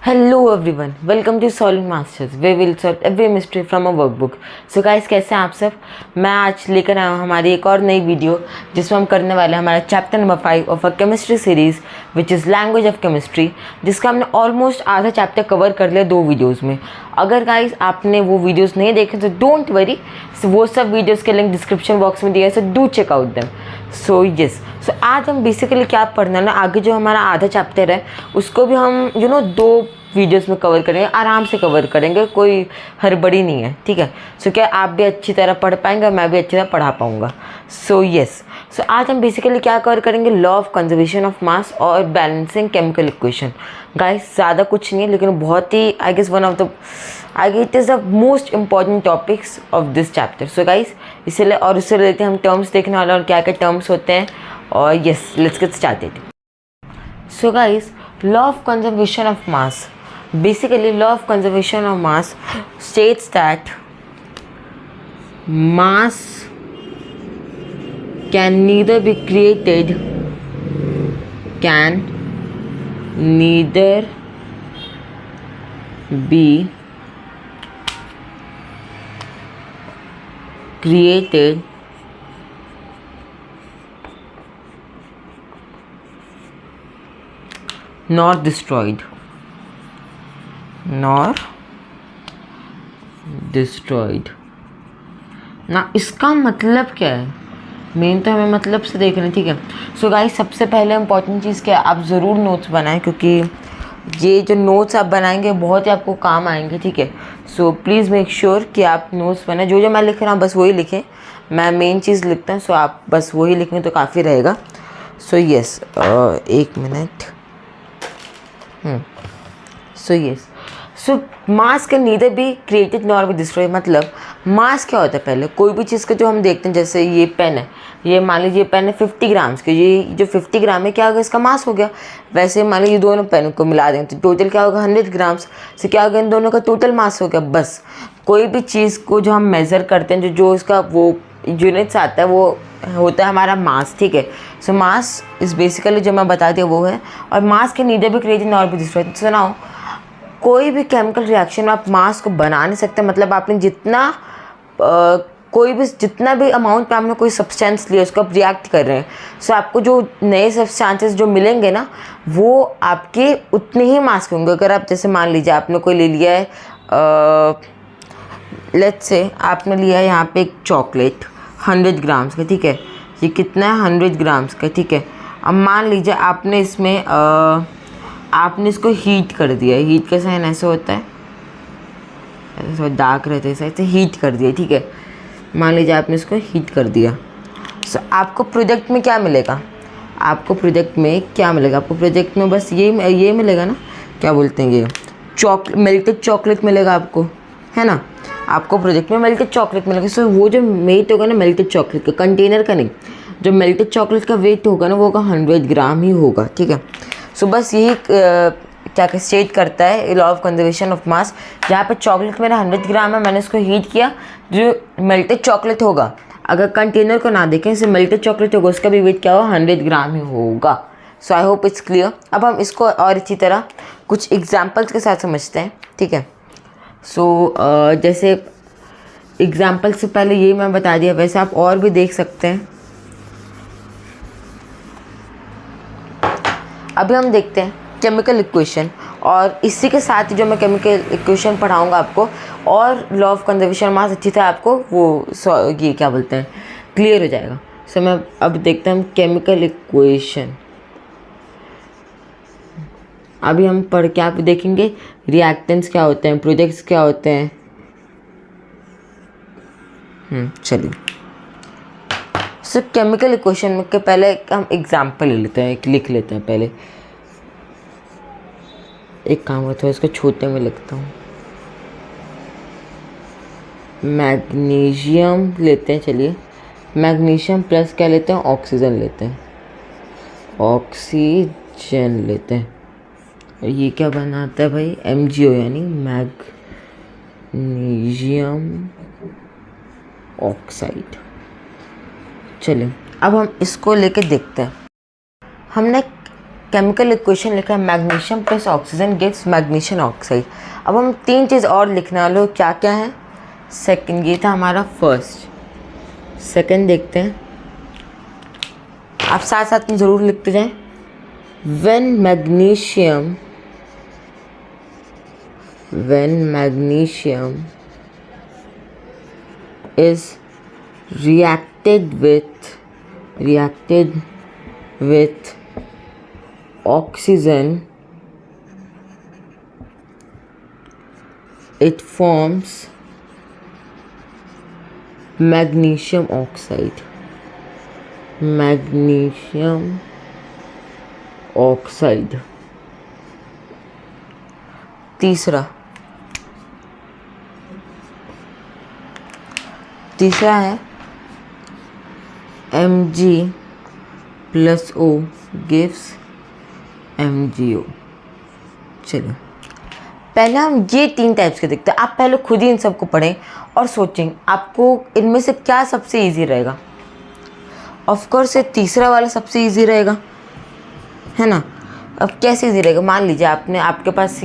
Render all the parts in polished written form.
Hello everyone, welcome to solving masters we will solve every mystery from a workbook. So guys, कैसे हैं आप सब। मैं आज लेकर आया हूँ हमारी एक और नई वीडियो जिसमें हम करने वाले हैं हमारा chapter number 5 of a chemistry series which is language of chemistry, जिसका हमने ऑलमोस्ट आधा चैप्टर कवर कर लिया 2 वीडियोज़ में। अगर गाइस आपने वो वीडियोज़ नहीं देखे तो डोंट वरी, वो सब वीडियोज़ के लिंक डिस्क्रिप्शन बॉक्स में दिया है, so do check out them. So आज हम बेसिकली क्या पढ़ना है ना, आगे जो हमारा आधा चैप्टर है उसको भी हम 2 वीडियोस में कवर करेंगे, आराम से कवर करेंगे, कोई हड़बड़ी नहीं है, ठीक है। सो क्या आप भी अच्छी तरह पढ़ पाएंगे, मैं भी अच्छी तरह पढ़ा पाऊंगा। सो आज हम बेसिकली क्या कवर करेंगे, लॉ ऑफ कंजर्वेशन ऑफ मास और बैलेंसिंग केमिकल इक्वेशन। गाइस ज़्यादा कुछ नहीं है, लेकिन बहुत ही I guess it is the most important topics of this chapter. So guys इसलिए और उससे रिलेटेड हम टर्म्स देखने वाले हैं और क्या क्या टर्म्स होते हैं, और let's get started. So guys, law of conservation of mass, basically law of conservation of mass states that mass can neither be created nor destroyed ना। इसका मतलब क्या है, मेन तो हमें मतलब से देख रहे हैं, ठीक है। सो गाइस, सबसे पहले इंपॉर्टेंट चीज़ क्या है, आप ज़रूर नोट्स बनाएं, क्योंकि ये जो नोट्स आप बनाएंगे बहुत ही आपको काम आएंगे, ठीक है। सो प्लीज़ मेक श्योर कि आप नोट्स बनाएं, जो मैं लिख रहा हूँ बस वही लिखें। मैं मेन चीज़ लिखता हूँ, सो आप बस वही लिखें तो काफ़ी रहेगा। एक minute. So mass can neither be created nor be destroyed. मतलब मास क्या होता है, पहले कोई भी चीज़ का जो हम देखते हैं, जैसे ये पेन है, ये मान लीजिए पेन है 50 ग्राम्स की, ये जो 50 ग्राम है क्या होगा, इसका मास हो गया। वैसे मान लीजिए दोनों पेन को मिला दें तो टोटल क्या होगा, 100 ग्राम्स से क्या होगा, इन दोनों का टोटल मास हो गया। बस कोई भी चीज़ को जो हम मेज़र करते हैं, जो इसका वो यूनिट्स आता है, वो होता है हमारा मास, ठीक है। सो मास इज़ बेसिकली जो मैं बता दिया वो है। और मास के नीदर भी क्रिएटेड नॉर बी डिस्ट्रॉयड। सुनाओ, कोई भी केमिकल रिएक्शन में आप मास को बना नहीं सकते। मतलब आपने जितना भी अमाउंट पे आपने कोई सब्सटेंस लिया, उसको आप रिएक्ट कर रहे हैं, सो आपको जो नए सब्सटेंसेस जो मिलेंगे ना, वो आपके उतने ही मास के होंगे। अगर आप जैसे मान लीजिए आपने कोई ले लिया है, लेट्स से आपने लिया है यहाँ पे एक चॉकलेट 100 ग्राम्स का, ठीक है। ये कितना है, 100 ग्राम्स का, ठीक है। अब मान लीजिए आपने इसमें आपने इसको हीट कर दिया है। हीट का साइन ऐसे होता है, ऐसे डार्क रहते हैं, ऐसे हीट कर दिया, ठीक है। मान लीजिए आपने इसको हीट कर दिया। सो आपको प्रोडक्ट में क्या मिलेगा, आपको प्रोडक्ट में बस ये मिलेगा ना, क्या बोलते हैं, ये मेल्टेड चॉकलेट मिलेगा आपको, है ना। आपको प्रोडक्ट में मेल्टेड चॉकलेट मिलेगा। सो वो जो वेट होगा ना मेल्टेड चॉकलेट का, कंटेनर का नहीं, जो मेल्टेड चॉकलेट का वेट होगा ना, वो होगा 100 ग्राम ही होगा, ठीक है। सो बस यही क्या स्टेट करता है लॉ ऑफ कंजर्वेशन ऑफ मास। जहाँ पे चॉकलेट मेरा 100 ग्राम है, मैंने इसको हीट किया, जो मेल्टेड चॉकलेट होगा, अगर कंटेनर को ना देखें, इसे मेल्टेड चॉकलेट होगा, उसका भी वेट क्या होगा, 100 ग्राम ही होगा। सो आई होप इट्स क्लियर। अब हम इसको और अच्छी तरह कुछ एग्जाम्पल्स के साथ समझते हैं, ठीक है। सो जैसे एग्जाम्पल से पहले यही मैं बता दिया, वैसे आप और भी देख सकते हैं। अभी हम देखते हैं केमिकल इक्वेशन, और इसी के साथ जो मैं केमिकल इक्वेशन पढ़ाऊंगा आपको, और लॉ ऑफ कंजर्वेशन मास अच्छी तरह आपको ये क्या बोलते हैं, क्लियर हो जाएगा। सो मैं अब देखते हैं हम केमिकल इक्वेशन। अभी हम पढ़ के आप देखेंगे रिएक्टेंट्स क्या होते हैं, प्रोडक्ट्स क्या होते हैं। चलिए, सो केमिकल इक्वेशन के पहले हम एग्जाम्पल लिख लेते हैं पहले। एक काम करता हूँ, इसको छोटे में लिखता हूँ। मैग्नीशियम लेते हैं, चलिए मैग्नीशियम प्लस क्या लेते हैं, ऑक्सीजन लेते हैं। ये क्या बनाता है भाई, MgO, यानी मैग्नीशियम ऑक्साइड। चलिए अब हम इसको लेके देखते हैं। हमने केमिकल इक्वेशन लिखा है magnesium plus oxygen gives magnesium oxide. अब हम 3 चीज़ और लिखने वाले हो, क्या क्या है? सेकंड, ये था हमारा फर्स्ट। सेकंड देखते हैं, आप साथ साथ में ज़रूर लिखते जाएं। when magnesium is reacted with oxygen, it forms magnesium oxide. तीसरा है Mg plus O gives MgO। चलो पहले हम ये 3 टाइप्स के देखते हैं। आप पहले खुद ही इन सबको पढ़ें और सोचें आपको इनमें से क्या सबसे इजी रहेगा। ऑफ कोर्स ये तीसरा वाला सबसे इजी रहेगा, है ना। अब कैसे इजी रहेगा? मान लीजिए आपके पास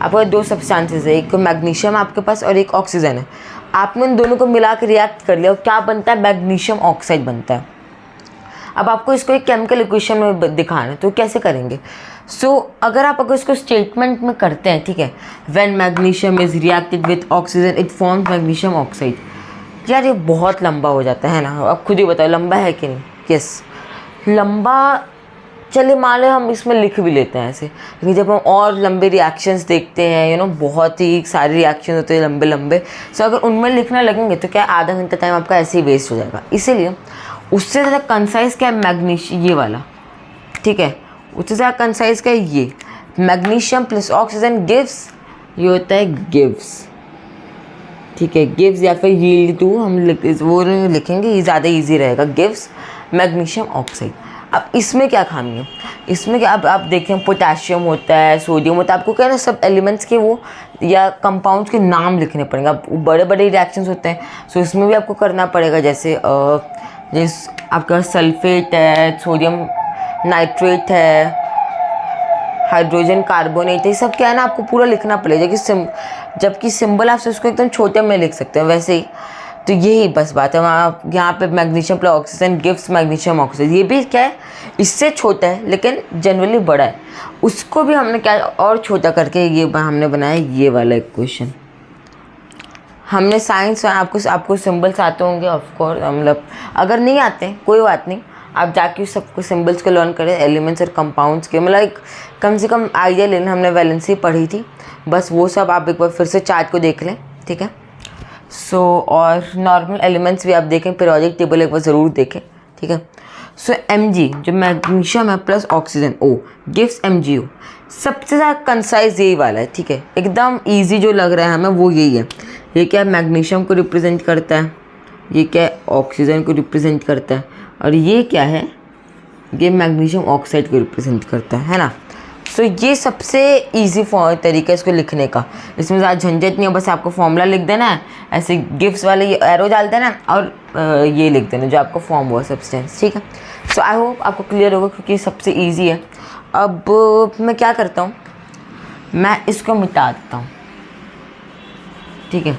आपके 2 सब्सटेंसेस है, एक मैग्नीशियम आपके पास और एक ऑक्सीजन है। आपने उन दोनों को मिला के रिएक्ट कर लिया और क्या बनता है? मैग्नीशियम ऑक्साइड बनता है। अब आपको इसको एक केमिकल इक्वेशन में दिखाना है, तो कैसे करेंगे? अगर इसको स्टेटमेंट में करते हैं, ठीक है, when magnesium is reacted with oxygen it forms magnesium oxide. यार ये बहुत लंबा हो जाता है ना, अब खुद ही बताओ लंबा है कि नहीं? यस लंबा। चलिए मान लो हम इसमें लिख भी लेते हैं ऐसे, लेकिन जब हम और लंबे रिएक्शंस देखते हैं, बहुत ही सारे रिएक्शन होते हैं लंबे लंबे, सो अगर उनमें लिखना लगेंगे तो क्या आधा घंटा टाइम आपका ऐसे ही वेस्ट हो जाएगा। इसीलिए उससे ज़्यादा कंसाइज क्या है? मैग्नीशियम, ये वाला, ठीक है, उससे ज़्यादा कंसाइज क्या है? ये मैग्नीशियम प्लस ऑक्सीजन गिव्स, ये होता है गिव्स, ठीक है, गिव्स या फिर यील्ड टू हम वो लिखेंगे, ये ज़्यादा ईजी रहेगा, गिव्स मैग्नीशियम ऑक्साइड। अब इसमें क्या खामी है? इसमें क्या, अब आप देखें पोटेशियम होता है, सोडियम होता है, आपको क्या है ना सब एलिमेंट्स के वो या कंपाउंड्स के नाम लिखने पड़ेंगे। अब बड़े बड़े रिएक्शंस होते हैं, सो इसमें भी आपको करना पड़ेगा। जैसे आपका सल्फेट है, सोडियम नाइट्रेट है, हाइड्रोजन कार्बोनेट है, ये सब क्या है ना आपको पूरा लिखना पड़ेगा। जबकि सिंबल आप उसको एकदम छोटे में लिख सकते हैं वैसे ही। तो यही बस बात है। वहाँ यहाँ पे magnesium plus oxygen gives magnesium oxide, ये भी क्या है इससे छोटा है लेकिन जनरली बड़ा है। उसको भी हमने क्या और छोटा करके ये हमने बनाया ये वाला इक्वेशन। हमने साइंस आपको सिंबल्स आते होंगे ऑफकोर्स, मतलब अगर नहीं आते कोई बात नहीं, आप जाके सबको सिंबल्स को लर्न करें, एलिमेंट्स और कंपाउंड्स के, मतलब एक कम से कम आइडिया लेना। हमने वैलेंसी पढ़ी थी, बस वो सब आप एक बार फिर से चार्ट को देख लें, ठीक है। और नॉर्मल एलिमेंट्स भी आप देखें, पीरियोडिक टेबल एक बार ज़रूर देखें, ठीक है। Mg जो मैग्नीशियम है plus oxygen O gives MgO। सबसे ज़्यादा कंसाइज यही वाला है, ठीक है, एकदम ईजी जो लग रहा है हमें वो यही है। ये क्या है? मैग्नीशियम को रिप्रेजेंट करता है, ये क्या है? ऑक्सीजन को रिप्रेजेंट करता है, और ये क्या है? ये मैग्नीशियम ऑक्साइड को रिप्रेजेंट करता है ना। ये सबसे इजी तरीका है इसको लिखने का, इसमें ज़्यादा झंझट नहीं है, बस आपको फॉर्मूला लिख देना है, ऐसे गिव्स वाले ये एरो डाल देना और ये लिख देना जो आपको फॉर्म हुआ सब्सटेंस, ठीक है। आई होप आपको क्लियर होगा क्योंकि सबसे इजी है। अब मैं क्या करता हूँ, मैं इसको मिटा देता हूँ, ठीक है।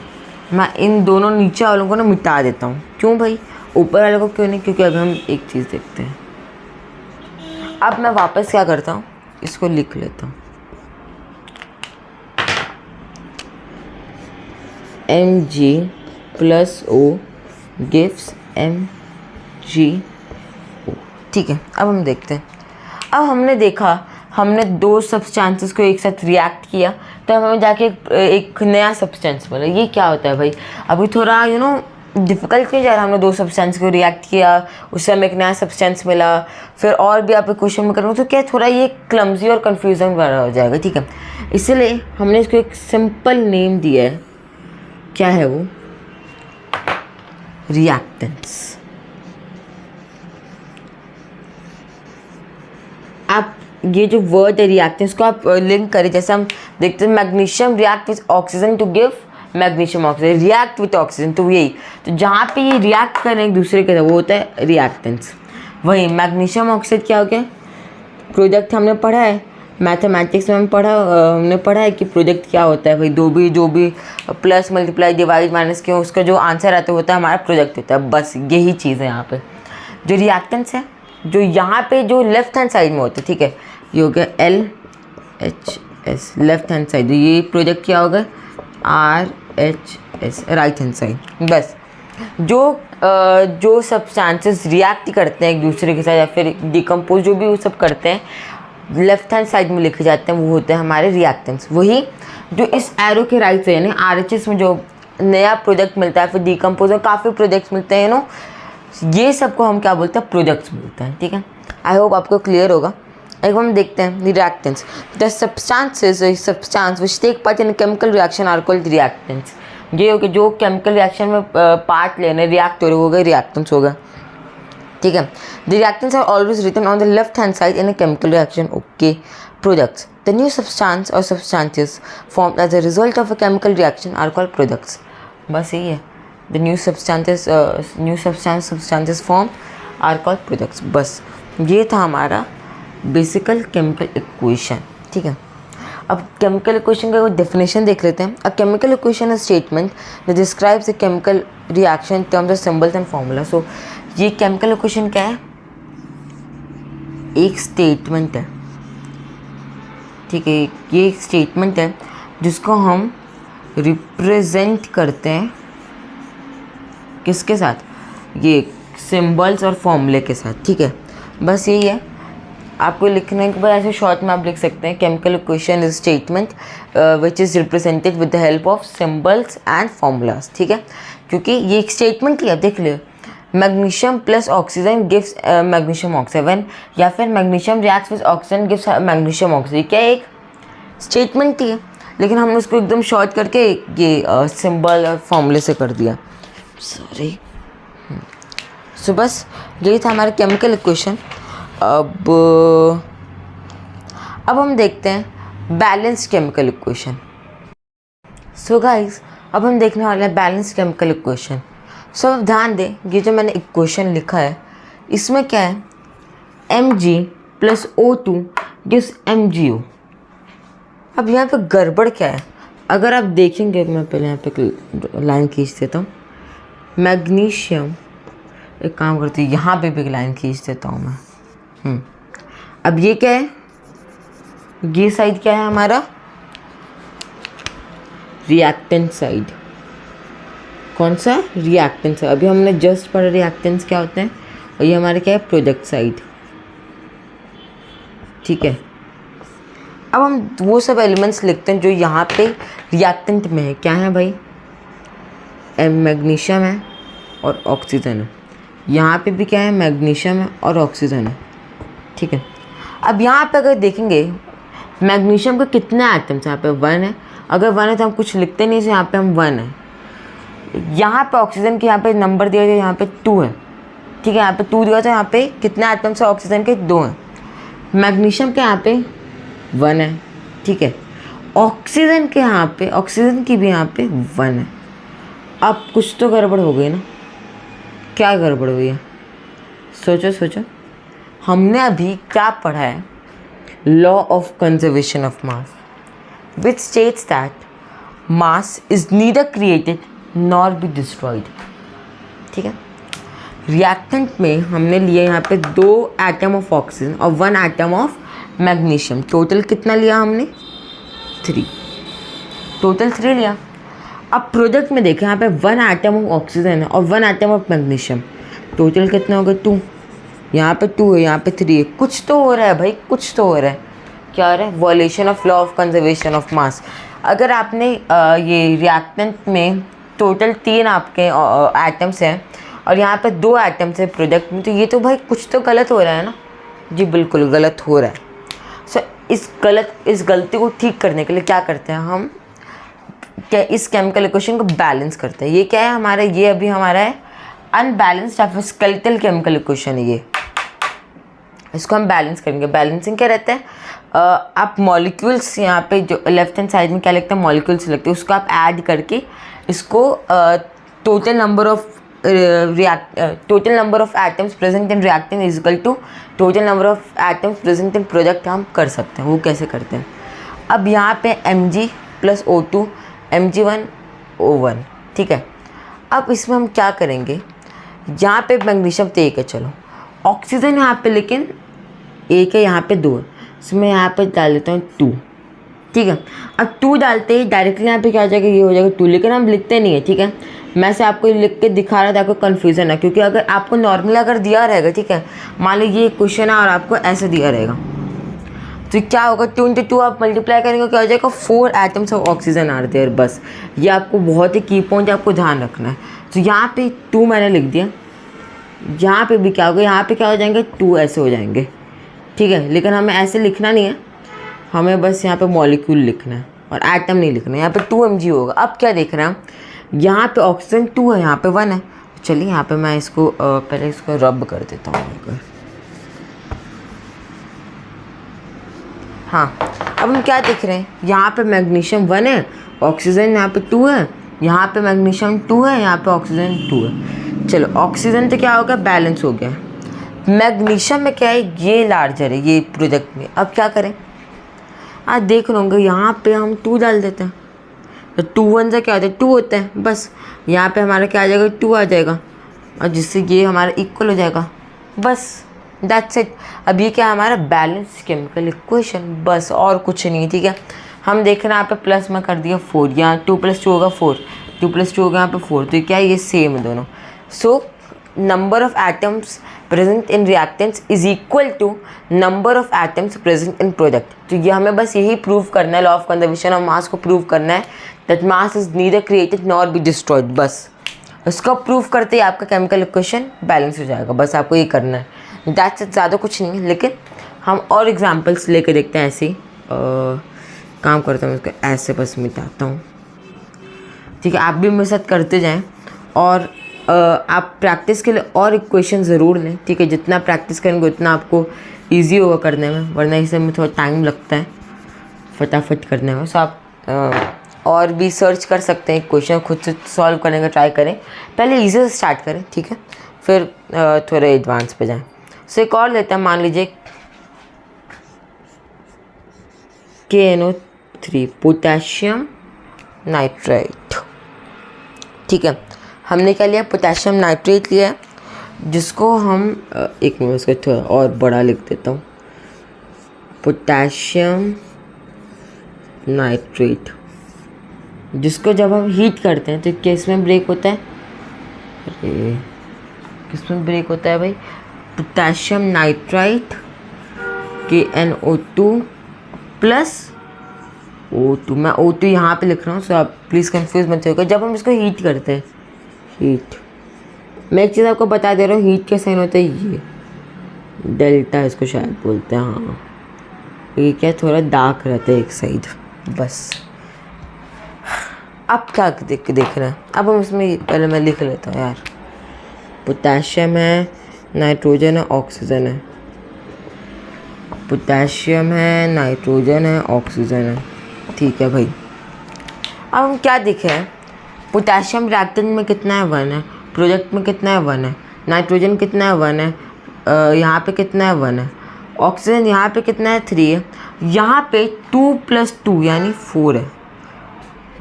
मैं इन दोनों नीचे वालों को ना मिटा देता हूँ। क्यों भाई? ऊपर वाले को क्यों नहीं? क्योंकि अभी हम एक चीज़ देखते हैं। अब मैं वापस क्या करता हूँ, इसको लिख लेता हूँ, Mg plus O gives MgO, ठीक है। अब हम देखते हैं। अब हमने देखा, हमने 2 सब्सटेंसेस को एक साथ रिएक्ट किया तो हमें जाके एक नया सब्सटेंस मिला। ये क्या होता है भाई? अभी थोड़ा डिफ़िकल्ट नहीं जा रहा। हमने 2 सब्सटेंस को रिएक्ट किया, उससे हमें एक नया सब्सटेंस मिला, फिर और भी आप क्वेश्चन में करोगे तो क्या थोड़ा ये क्लमजी और कन्फ्यूजन वाला हो जाएगा, ठीक है। इसलिए हमने इसको एक सिंपल नेम दिया है, क्या है वो? रिएक्टेंस। आप ये जो वर्ड है रिएक्टेंस को आप लिंक करें, जैसे हम देखते हैं magnesium react with oxygen to give magnesium oxide, react with oxygen, तो यही तो जहाँ पे ये रिएक्ट करें एक दूसरे के साथ वो होता है रिएक्टेंस। वही मैग्नीशियम ऑक्साइड क्या हो गया? प्रोडक्ट हमने पढ़ा है, मैथमेटिक्स में हमने पढ़ा है कि प्रोडक्ट क्या होता है भाई। जो भी प्लस मल्टीप्लाई डिवाइड माइनस क्यों उसका जो आंसर आता होता है हमारा प्रोडक्ट होता है। बस यही चीज़ है यहाँ पे। जो रिएक्टेंस है जो यहाँ पे जो लेफ्ट हैंड साइड में होता है, ठीक है, ये हो गया LHS लेफ्ट हैंड साइड, ये प्रोडक्ट क्या होगा RHS राइट हैंड साइड। बस जो सब्सटेंसेस रिएक्ट करते हैं एक दूसरे के साथ या फिर डिकम्पोज जो भी वो सब करते हैं लेफ्ट हैंड साइड में लिखे जाते हैं वो होते हैं हमारे रिएक्टेंट्स। वही जो इस एरो के राइट से यानी RHS में जो नया प्रोडक्ट मिलता है फिर डिकम्पोज में काफ़ी प्रोडक्ट्स मिलते हैं ये सबको हम क्या बोलते हैं प्रोडक्ट्स बोलते हैं। ठीक है, आई होप आपको क्लियर होगा। एक हम देखते हैं reactants. The substance which take part in chemical reaction are called reactants. ये हो गया जो केमिकल रिएक्शन में पार्ट लेने रिएक्ट हो रहे हो गए रिएक्टेंट्स होगा। ठीक है, the reactants are always written on the left hand side in a chemical reaction. Okay, products the new substance और substances form as a result of a chemical reaction are called products. बस यही है, the new substances form are called products. बस ये था हमारा बेसिकल chemical equation. ठीक है, अब केमिकल इक्वेशन का डेफिनेशन देख लेते हैं। A chemical equation is statement that describes a chemical reaction in terms of symbols and formula. So ये केमिकल इक्वेशन क्या है, एक स्टेटमेंट है। ठीक है, ये एक स्टेटमेंट है जिसको हम रिप्रेजेंट करते हैं किसके साथ, ये सिंबल्स और फॉर्मूले के साथ। ठीक है, बस यही है। आपको लिखने के बाद ऐसे शॉर्ट में आप लिख सकते हैं chemical equation is statement which is represented with the help of symbols and formulas. ठीक है, क्योंकि ये एक स्टेटमेंट ही है। देख लो, magnesium plus oxygen gives magnesium oxygen या फिर magnesium reacts with oxygen gives magnesium oxygen. क्या एक स्टेटमेंट ही है, लेकिन हमने उसको एकदम शॉर्ट करके ये सिंबल और फॉर्मूले से कर दिया। सॉरी। सो बस यही था हमारा केमिकल इक्वेशन। अब हम देखते हैं balanced chemical equation. So guys, अब हम देखने वाले हैं बैलेंस्ड केमिकल इक्वेशन। सो अब ध्यान दें, ये जो मैंने इक्वेशन लिखा है इसमें क्या है, Mg plus O2 gives MgO। अब यहाँ पे गड़बड़ क्या है, अगर आप देखेंगे, मैं पहले यहाँ पे लाइन खींच देता हूँ। मैग्नीशियम, एक काम करती हूँ यहाँ पे भी एक लाइन खींच देता हूँ मैं। अब ये क्या है, ये साइड क्या है हमारा, रिएक्टेंट साइड। कौन सा, रिएक्टेंट साइड। अभी हमने जस्ट पढ़ा रिएक्टेंट्स क्या होते हैं, और ये हमारे क्या है, प्रोडक्ट साइड। ठीक है, अब हम वो सब एलिमेंट्स लिखते हैं जो यहाँ पे रिएक्टेंट में है। क्या है भाई, मैग्नीशियम है और ऑक्सीजन है। यहाँ पे भी क्या है, मैग्नीशियम है और ऑक्सीजन है। ठीक है, अब यहाँ पे अगर देखेंगे मैग्नीशियम के कितने एटम्स हैं, यहाँ पे 1 है। अगर 1 है तो हम कुछ लिखते नहीं, यहाँ पे हम 1 है। यहाँ पे ऑक्सीजन के यहाँ पे नंबर दिया गया, यहाँ पे 2 है। ठीक है, यहाँ पे 2 दिया था, यहाँ पे कितने एटम्स है ऑक्सीजन के, 2 हैं। मैग्नीशियम के यहाँ पे 1 है। ठीक है, ऑक्सीजन के यहाँ पे, ऑक्सीजन की भी यहाँ पे 1 है। अब कुछ तो गड़बड़ हो गई ना, क्या गड़बड़ हुई है, सोचो। हमने अभी क्या पढ़ा है, law of conservation of mass which states that mass is neither created nor be destroyed. ठीक है, रिएक्टेंट में हमने लिया यहाँ पे 2 एटम ऑफ ऑक्सीजन और 1 एटम ऑफ मैग्नीशियम। टोटल कितना लिया हमने, 3, टोटल 3 लिया। अब प्रोडक्ट में देखें, यहाँ पे 1 एटम ऑफ ऑक्सीजन है और 1 एटम ऑफ मैग्नीशियम। टोटल कितना होगा, 2। यहाँ पे 2 है, यहाँ पे 3 है। कुछ तो हो रहा है भाई, कुछ तो हो रहा है। क्या हो रहा है, violation of law of conservation of मास। अगर आपने ये रिएक्टेंट में टोटल 3 आपके एटम्स हैं और यहाँ पे 2 एटम्स है प्रोडक्ट में, तो ये तो भाई कुछ तो गलत हो रहा है ना। जी बिल्कुल गलत हो रहा है। सो इस गलती को ठीक करने के लिए क्या करते हैं हम, क्या इस केमिकल इक्वेशन को बैलेंस करते हैं। ये क्या है हमारा, ये अभी हमारा है अनबैलेंस्ड या फिर स्केलेटल केमिकल इक्वेशन है ये। इसको हम बैलेंस करेंगे। बैलेंसिंग क्या रहता है, आप मॉलिक्यूल्स यहाँ पे जो लेफ्ट हैंड साइड में क्या लिखते हैं, मॉलिक्यूल्स लिखते हैं, उसको आप ऐड करके इसको total number of total number of atoms present in reactant is equal to total number of atoms present in product हम कर सकते हैं। वो कैसे करते हैं? अब यहाँ पे Mg प्लस O2 Mg1O1, ठीक है। अब इसमें हम क्या करेंगे, यहाँ पे मैग्नीशियम तो एक है, चलो ऑक्सीजन यहाँ पे लेकिन एक है, यहाँ पे 2 है, इसमें यहाँ पे डाल देता हूँ 2, ठीक है। अब 2 डालते ही डायरेक्टली यहाँ पे क्या हो जाएगा, ये हो जाएगा 2, लेकिन हम लिखते नहीं है, ठीक है। मैं से आपको लिख के दिखा रहा था, आपको कन्फ्यूज़न है, क्योंकि अगर आपको नॉर्मल अगर दिया रहेगा, ठीक है, मान लीजिए ये क्वेश्चन है और आपको ऐसे दिया रहेगा, तो क्या होगा 2 × 2 आप मल्टीप्लाई करेंगे, क्या हो जाएगा 4 atoms of oxygen are there. बस ये आपको बहुत ही की पॉइंट आपको ध्यान रखना है। तो यहाँ पे 2 मैंने लिख दिया, यहाँ पे भी क्या होगा, यहाँ पे क्या हो जाएंगे 2 ऐसे हो जाएंगे, ठीक है। लेकिन हमें ऐसे लिखना नहीं है, हमें बस यहाँ पे मॉलिक्यूल लिखना है और एटम नहीं लिखना है। यहाँ पे 2 Mg होगा। अब क्या देख रहे हैं, यहाँ पे ऑक्सीजन 2 है, यहाँ पे 1 है। चलिए यहाँ पे मैं इसको पहले इसको रब कर देता हूँ। हाँ, अब हम क्या देख रहे हैं, यहाँ पे मैग्नीशियम 1 है, ऑक्सीजन यहाँ पे 2 है, यहाँ पे मैग्नीशियम 2 है, यहाँ पे ऑक्सीजन 2 है। चलो ऑक्सीजन तो क्या होगा, बैलेंस हो गया। मैग्नीशियम में क्या है, ये लार्जर है ये प्रोडक्ट में। अब क्या करें, आज देख लूँगा, यहाँ पे हम 2 डाल देते हैं, तो 2 1 से क्या होता है 2 होता है, बस यहाँ पे हमारा क्या आ जाएगा 2 आ जाएगा, और जिससे ये हमारा इक्वल हो जाएगा, बस दैट्स इट। अब ये क्या है, हमारा बैलेंस केमिकल इक्वेशन, बस और कुछ नहीं, ठीक है। हम देख रहे हैं यहाँ पे प्लस में कर दिया 4, यहाँ 2 + 2 होगा 4, 2 + 2 होगा यहाँ पे 4, तो क्या है ये सेम है दोनों। So number of atoms present in reactants is equal to number of atoms present in product. तो ये हमें बस यही प्रूव करना है, law of conservation of mass को प्रूव करना है, that mass is neither created nor be destroyed. बस इसको प्रूव करते ही आपका केमिकल इक्वेशन बैलेंस हो जाएगा, बस आपको ये करना है, दैट्स इट, ज़्यादा कुछ नहीं है। लेकिन हम और एग्जांपल्स लेके देखते हैं, ऐसे ही काम करता हूँ, इसको ऐसे बस मिटाता हूँ, ठीक है। आप भी मेरे साथ करते जाएं और आप प्रैक्टिस के लिए और इक्वेशन ज़रूर लें, ठीक है। जितना प्रैक्टिस करेंगे उतना आपको इजी होगा करने में, वरना इसे में थोड़ा टाइम लगता है फटाफट करने में। सो आप और भी सर्च कर सकते हैं, क्वेश्चन खुद से सॉल्व करने का ट्राई करें, पहले इजी से स्टार्ट करें, ठीक है, फिर थोड़े एडवांस पे जाएं। सो एक और लेते हैं, मान लीजिए KNO3 पोटेशियम नाइट्रेट, ठीक है। हमने क्या लिया, पोटेशियम नाइट्रेट लिया, जिसको हम एक मिनट उसको थोड़ा और बड़ा लिख देता हूँ, पोटेशियम नाइट्रेट, जिसको जब हम हीट करते हैं तो किस में ब्रेक होता है, अरे किस में ब्रेक होता है भाई, potassium nitrite KNO2 plus O2, मैं O2 यहाँ पे लिख रहा हूँ, सो आप प्लीज़ कंफ्यूज मत होगा। जब हम इसको हीट करते हैं, हीट, मैं एक चीज़ आपको बता दे रहा हूँ, हीट का साइन होता है ये डेल्टा, इसको शायद बोलते हैं, हाँ, ये क्या थोड़ा डार्क रहता है एक साइड, बस। अब क्या देख रहे हैं, अब हम इसमें पहले मैं लिख लेता हूँ यार, पोटेशियम है, नाइट्रोजन है, ऑक्सीजन है, पोटेशियम है, नाइट्रोजन है, ऑक्सीजन है, ठीक है भाई। अब हम क्या देख रहे हैं, पोटेशियम रिएक्टेंट में कितना है 1 है, प्रोडक्ट में कितना है 1 है, नाइट्रोजन कितना है 1 है, यहाँ पे कितना है 1 है, ऑक्सीजन यहाँ पे कितना है 3 है, यहाँ पे 2 + 2 यानी 4 है,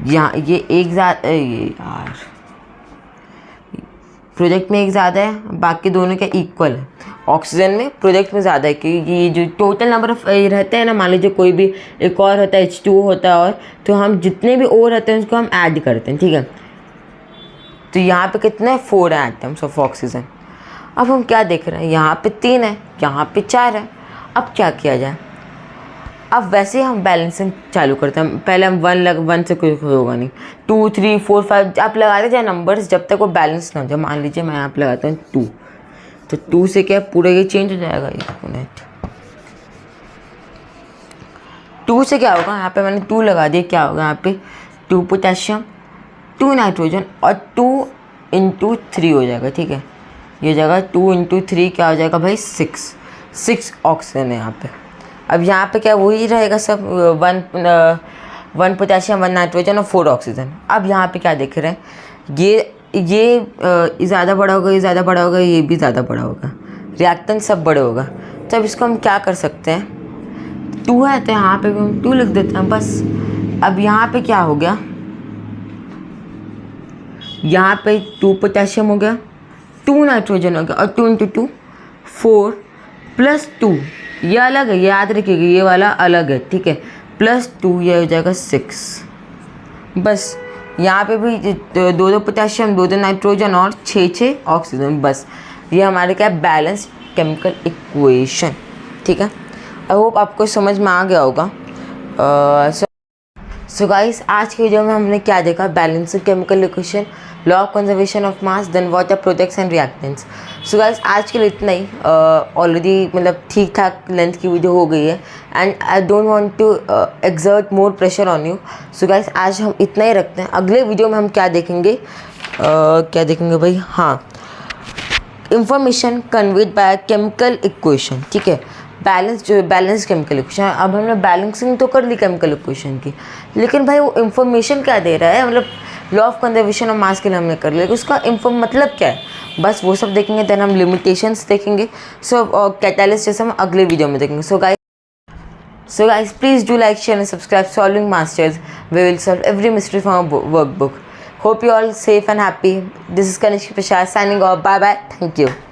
यहाँ ये एक ज़्यादा, ये यार प्रोजेक्ट में एक ज़्यादा है, बाकी दोनों के इक्वल है। ऑक्सीजन में प्रोजेक्ट में ज़्यादा है, क्योंकि ये जो टोटल नंबर ऑफ रहते हैं ना, मान लीजिए कोई भी एक और होता है H2O होता है, और तो हम जितने भी और रहते हैं उसको हम ऐड करते हैं, ठीक है। तो यहाँ पे कितने 4 एटम्स ऑफ ऑक्सीजन। अब हम क्या देख रहे हैं, यहाँ पे 3 है, यहाँ पे 4 है। अब क्या किया जाए, अब वैसे हम बैलेंसिंग चालू करते हैं, पहले हम 1 से कुछ होगा नहीं, 2 3 4 5 आप लगाते जाए नंबर्स, जब तक वो बैलेंस ना हो जाए। मान लीजिए मैं यहाँ पे लगाता हूँ 2, तो 2 से क्या पूरा ये चेंज हो जाएगा, 1 मिनट, 2 से क्या होगा, यहाँ पे मैंने 2 लगा दिया, क्या होगा यहाँ पे 2 पोटेशियम 2 नाइट्रोजन और 2 × 3 हो जाएगा, ठीक है। ये जगह 2 × 3 क्या हो जाएगा भाई 6 ऑक्सीजन है यहाँ पे। अब यहाँ पे क्या वही रहेगा सब, 1 पोटेशियम 1 नाइट्रोजन और 4 ऑक्सीजन। अब यहाँ पे क्या देख रहे हैं, ये ये ज़्यादा बड़ा होगा, ये ज़्यादा बड़ा होगा, ये भी ज़्यादा बड़ा होगा, रिएक्टेंस सब बड़े होगा। तो अब इसको हम क्या कर सकते हैं, 2 है तो यहाँ पे भी हम 2 लिख देते हैं बस। अब यहाँ पे क्या हो गया, यहाँ पे 2 पोटेशियम हो गया, 2 नाइट्रोजन हो गया, और 2 × 2 4 प्लस 2 ये अलग है, ये याद रखिएगा, ये वाला अलग है, ठीक है, प्लस 2 ये हो जाएगा 6। बस यहाँ पे भी 2 पोटेशियम, 2 नाइट्रोजन और 6 ऑक्सीजन। बस ये हमारे क्या बैलेंस केमिकल इक्वेशन, ठीक है। आई होप आपको समझ में आ गया होगा। सो गाइस, आज की वीडियो में हमने क्या देखा, balancing chemical equation, law of conservation of mass, then water products and reactants. So guys, आज के लिए इतना ही। ऑलरेडी मतलब ठीक ठाक लेंथ की वीडियो हो गई है, and I don't want to exert more pressure on you. So guys, आज हम इतना ही रखते हैं। अगले वीडियो में हम क्या देखेंगे, क्या देखेंगे भाई, हाँ, information conveyed by chemical equation, ठीक है, बैलेंस केमिकल इक्वेशन। अब हमने बैलेंसिंग तो कर ली केमिकल इक्वेशन की, लेकिन भाई वो इंफॉर्मेशन क्या दे रहा है, मतलब लॉ ऑफ कंजर्वेशन ऑफ मास के लिए हमने कर लिया, उसका मतलब क्या है, बस वो सब देखेंगे। देन हम लिमिटेशंस देखेंगे, सो कैटालिस्ट जैसे हम अगले वीडियो में देखेंगे। So guys please do like, share and subscribe solving masters, we will solve every mystery from our workbook. Hope you all safe and happy. This is Kanishka Prasad signing off. Bye bye. Thank you.